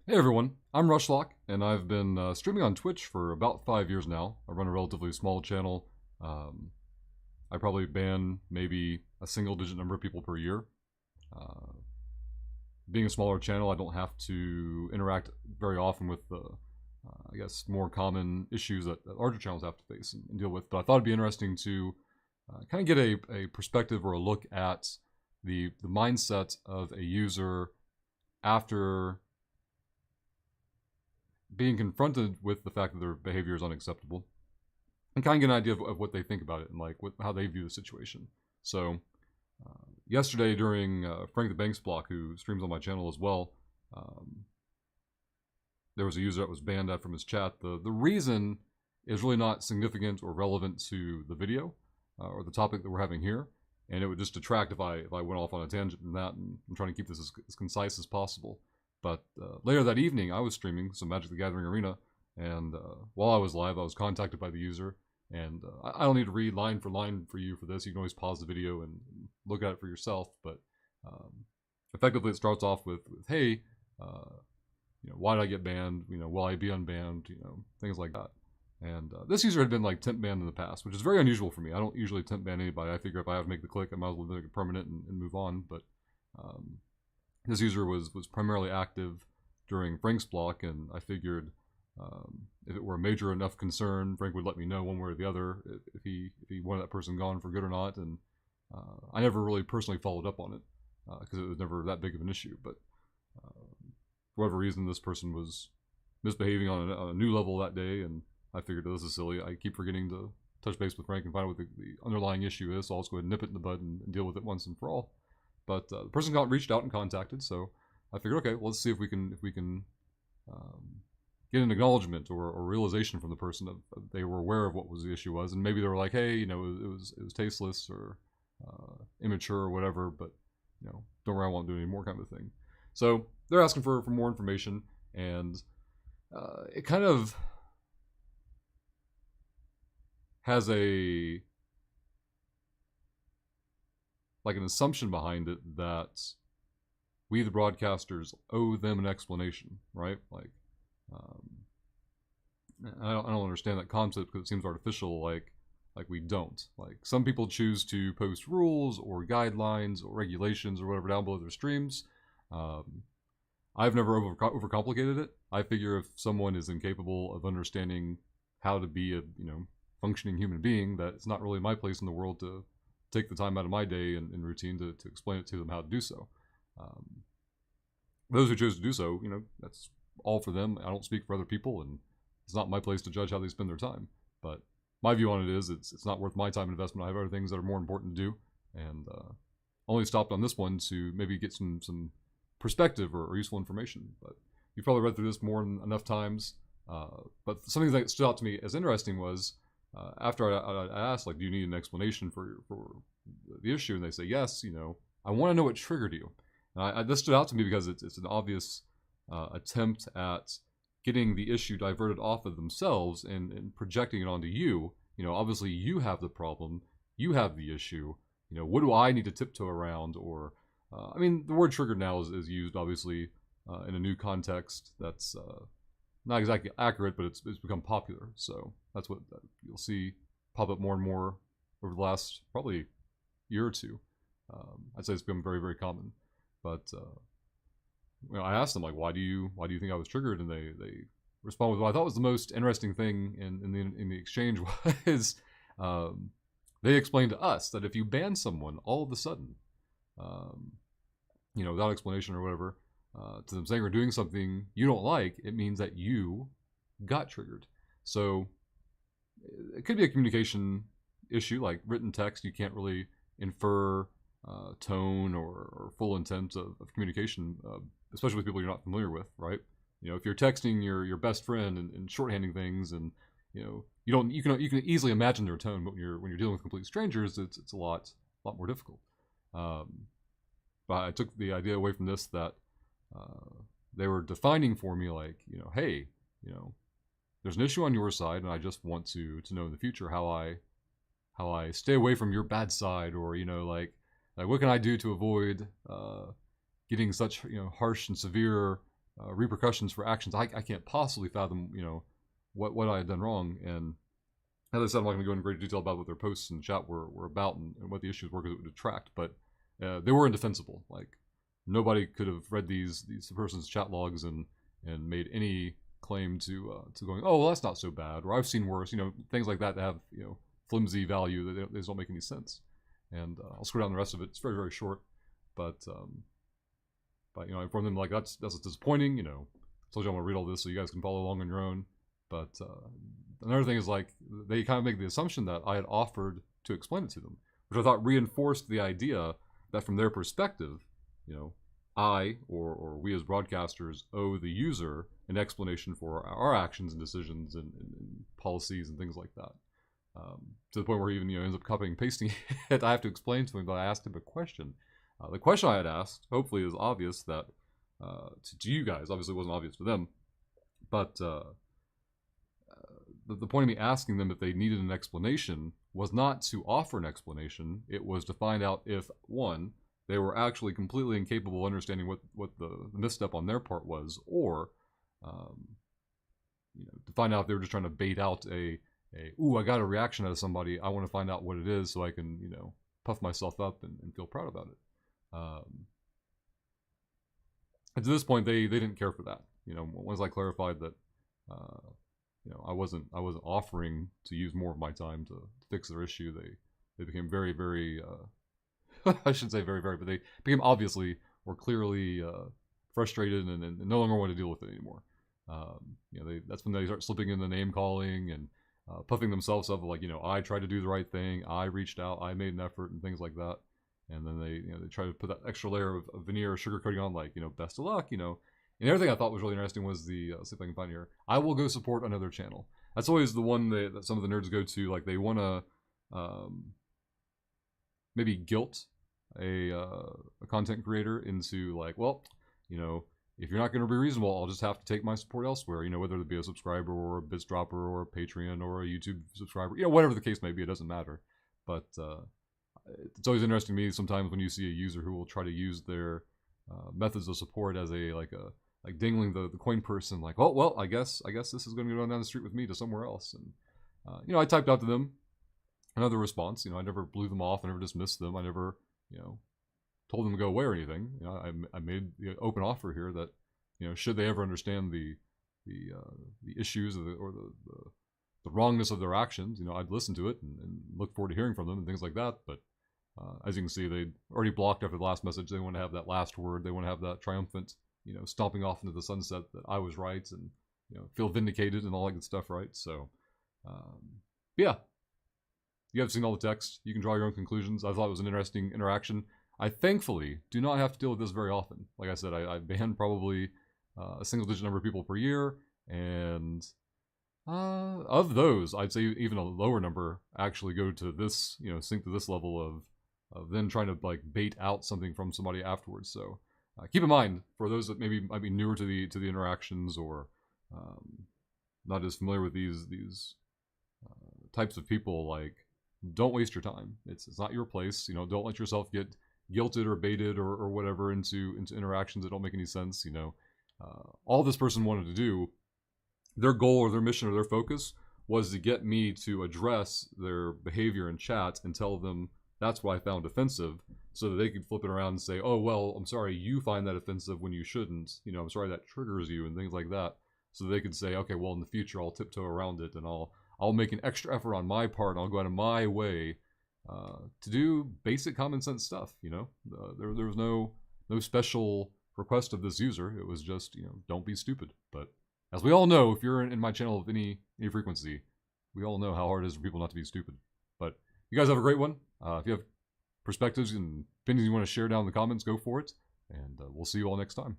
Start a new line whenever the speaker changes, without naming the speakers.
Hey everyone, I'm Rushlock, and I've been streaming on Twitch for about 5 years now. I run a relatively small channel. Um, I probably ban maybe a single digit number of people per year. Uh, Being a smaller channel, I don't have to interact very often with the, I guess, more common issues that larger channels have to face and deal with. But I thought it'd be interesting to kind of get a perspective or a look at the mindset of a user after being confronted with the fact that their behavior is unacceptable and kind of get an idea of what they think about it and like how they view the situation. So, yesterday during Frank the Banks block, who streams on my channel as well, um, there was a user that was banned out from his chat. The reason is really not significant or relevant to the video or the topic that we're having here, and it would just detract if I went off on a tangent in that. And I'm trying to keep this as concise as possible. But later that evening, I was streaming some Magic the Gathering Arena, and while I was live, I was contacted by the user. And I don't need to read line for line for you for this. You can always pause the video and look at it for yourself. But um, effectively, it starts off with "Hey, why did I get banned? Will I be unbanned? Things like that." And this user had been like temp banned in the past, which is very unusual for me. I don't usually temp ban anybody. I figure if I have to make the click, I might as well make it permanent and move on. But um, this user was primarily active during Frank's block, and I figured if it were a major enough concern, Frank would let me know one way or the other if he wanted that person gone for good or not. And I never really personally followed up on it because it was never that big of an issue. But for whatever reason, this person was misbehaving on a new level that day, and I figured, oh, this is silly. I keep forgetting to touch base with Frank and find out what the underlying issue is, so I'll just go ahead and nip it in the bud and deal with it once and for all. But the person reached out and contacted, so I figured, okay, well, let's see if we can get an acknowledgement or realization from the person that they were aware of what was the issue was, and maybe they were like, hey, it was tasteless or immature or whatever, but don't worry, I won't do any more kind of a thing. So they're asking for more information, and it kind of has an assumption behind it that we the broadcasters owe them an explanation, right? Um, I don't understand that concept because it seems artificial. Like we don't. Like some people choose to post rules or guidelines or regulations or whatever down below their streams. Um, I've never overcomplicated it. I figure if someone is incapable of understanding how to be a functioning human being, that it's not really my place in the world to take the time out of my day and routine to explain it to them how to do so. Um, those who choose to do so, that's all for them. I don't speak for other people, and it's not my place to judge how they spend their time. But my view on it is it's not worth my time and investment. I have other things that are more important to do, and only stopped on this one to maybe get some perspective or useful information. But you've probably read through this more than enough times. But something that stood out to me as interesting was after I asked, like, do you need an explanation for the issue? And they say yes. I want to know what triggered you. And this stood out to me because it's an obvious attempt at getting the issue diverted off of themselves and projecting it onto you. Obviously you have the problem, you have the issue. What do I need to tiptoe around? Or, the word triggered now is used obviously in a new context that's not exactly accurate, but it's become popular. So that's what you'll see pop up more and more over the last probably year or two. I'd say it's become very, very common. But I asked them, like, why do you think I was triggered? And they respond with what I thought was the most interesting thing in the exchange was they explained to us that if you ban someone all of a sudden, without explanation or whatever, to them saying or doing something you don't like, it means that you got triggered. So it could be a communication issue, like written text. You can't really infer tone or full intent of communication, especially with people you're not familiar with, right? If you're texting your best friend and shorthanding things, and you can easily imagine their tone, but when you're dealing with complete strangers, it's a lot more difficult. But I took the idea away from this that they were defining for me, like, hey, there's an issue on your side, and I just want to know in the future how I stay away from your bad side, or like what can I do to avoid getting such harsh and severe repercussions for actions I can't possibly fathom, you know, what I had done wrong. And as I said, I'm not going to go into great detail about what their posts and chat were about and what the issues were because it would detract, but they were indefensible. Like, nobody could have read these person's chat logs and made any claim to going, oh, well, that's not so bad, or I've seen worse, you know, things like that have, you know, flimsy value that they just don't make any sense. And I'll scroll down the rest of it. It's very, very short, but you know, I informed them like that's disappointing. You know, I told you I'm gonna read all this so you guys can follow along on your own. But another thing is like they kind of make the assumption that I had offered to explain it to them, which I thought reinforced the idea that from their perspective, you know, I or we as broadcasters owe the user an explanation for our actions and decisions and policies and things like that. To the point where he even, you know, ends up copying and pasting it. I have to explain to him that I asked him a question. The question I had asked, hopefully, is obvious that to you guys. Obviously, it wasn't obvious to them. But the point of me asking them if they needed an explanation was not to offer an explanation. It was to find out if, one, they were actually completely incapable of understanding what the misstep on their part was, or you know, to find out if they were just trying to bait out ooh, I got a reaction out of somebody, I want to find out what it is so I can, you know, puff myself up and feel proud about it. And to this point, they didn't care for that. You know, once I clarified that, you know, I wasn't offering to use more of my time to fix their issue, they became very, very, I shouldn't say very, very, but they became obviously or clearly frustrated and no longer want to deal with it anymore. You know, that's when they start slipping in the name calling and puffing themselves up like, you know, I tried to do the right thing, I reached out, I made an effort, and things like that. And then they try to put that extra layer of veneer or sugarcoating on, like, you know, best of luck, you know. And the other thing I thought was really interesting was the, let's see if I can find it here, I will go support another channel. That's always the one that some of the nerds go to, like they want to maybe guilt a content creator into like, well, you know, if you're not going to be reasonable, I'll just have to take my support elsewhere, you know, whether it be a subscriber or a bits dropper or a Patreon or a YouTube subscriber, you know, whatever the case may be, it doesn't matter. But it's always interesting to me sometimes when you see a user who will try to use their methods of support as like dingling the coin person, like, oh, well, I guess this is going to go down the street with me to somewhere else. And, you know, I typed out to them another response. You know, I never blew them off. I never dismissed them. I never, you know, told them to go away or anything. You know, I made the open offer here that, you know, should they ever understand the issues or the wrongness of their actions, you know, I'd listen to it and look forward to hearing from them and things like that. But as you can see, they'd already blocked after the last message. They want to have that last word. They want to have that triumphant, you know, stomping off into the sunset that I was right and, you know, feel vindicated and all that good stuff, right? So, yeah. You have seen all the text. You can draw your own conclusions. I thought it was an interesting interaction. I thankfully do not have to deal with this very often. Like I said, I ban probably a single-digit number of people per year, and of those, I'd say even a lower number actually go to this, you know, sink to this level of then trying to like bait out something from somebody afterwards. So keep in mind for those that maybe might be newer to the interactions or not as familiar with these types of people, like, don't waste your time. It's not your place. You know, don't let yourself get guilted or baited or whatever into interactions that don't make any sense. You know, all this person wanted to do, their goal or their mission or their focus was to get me to address their behavior in chat and tell them that's what I found offensive, so that they could flip it around and say, oh, well, I'm sorry you find that offensive when you shouldn't. You know, I'm sorry that triggers you and things like that. So they could say, okay, well, in the future I'll tiptoe around it and I'll make an extra effort on my part and I'll go out of my way to do basic common sense stuff. You know, there was no special request of this user. It was just, you know, don't be stupid. But as we all know, if you're in my channel of any frequency, we all know how hard it is for people not to be stupid. But you guys have a great one. If you have perspectives and opinions you want to share down in the comments, go for it. And we'll see you all next time.